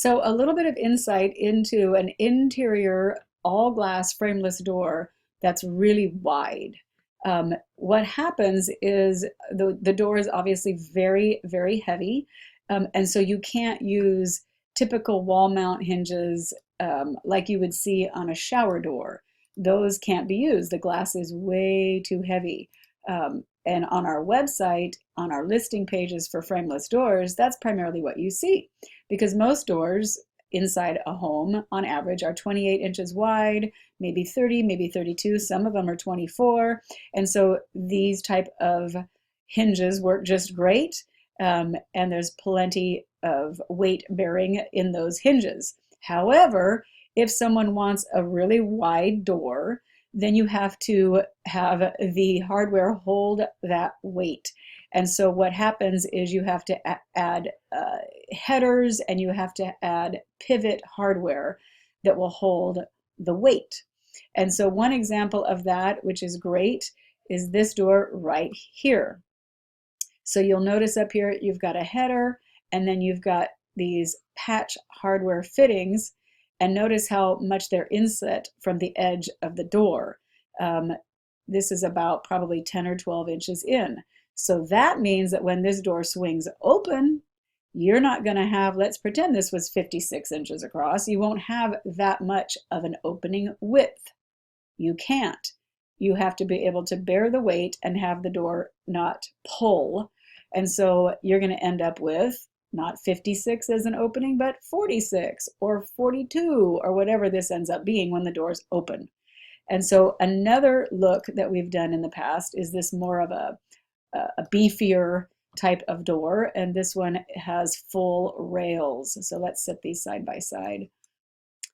So a little bit of insight into an interior all glass frameless door that's really wide. What happens is the door is obviously very, very heavy. And so you can't use typical wall mount hinges like you would see on a shower door. Those can't be used. The glass is way too heavy. And on our website, on our listing pages for frameless doors, that's primarily what you see, because most doors inside a home on average are 28 inches wide, maybe 30, maybe 32, some of them are 24. And so these type of hinges work just great. And there's plenty of weight bearing in those hinges. However, if someone wants a really wide door, then you have to have the hardware hold that weight. And so what happens is you have to add headers, and you have to add pivot hardware that will hold the weight. And so one example of that, which is great, is this door right here. So you'll notice up here you've got a header, and then you've got these patch hardware fittings, and notice how much they're inset from the edge of the door. This is about probably 10 or 12 inches in. So that means that when this door swings open, you're not going to have, let's pretend this was 56 inches across, you won't have that much of an opening width. You can't. You have to be able to bear the weight and have the door not pull. And so you're going to end up with not 56 as an opening, but 46 or 42 or whatever this ends up being when the door's open. And so another look that we've done in the past is this more of a beefier type of door, and this one has full rails. So let's set these side by side.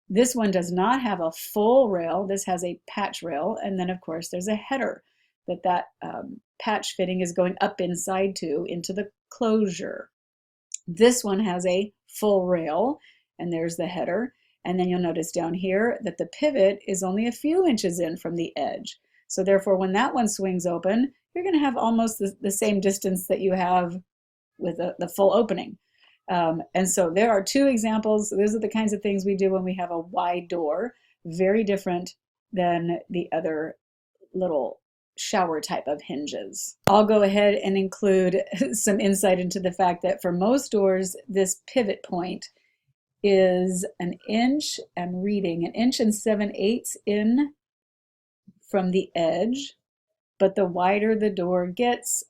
This one does not have a full rail. This has a patch rail, and then of course there's a header that patch fitting is going up inside to into the closure. This one has a full rail, and there's the header. And then you'll notice down here that the pivot is only a few inches in from the edge. So therefore, when that one swings open, you're going to have almost the same distance that you have with the full opening. And so there are two examples. Those are the kinds of things we do when we have a wide door, very different than the other little shower type of hinges. I'll go ahead and include some insight into the fact that for most doors, this pivot point is an inch, I'm reading, 1.7 in from the edge, but the wider the door gets,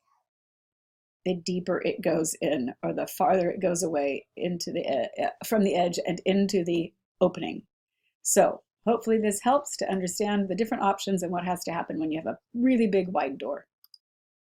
the deeper it goes in, or the farther it goes away into the from the edge and into the opening. So hopefully this helps to understand the different options and what has to happen when you have a really big wide door.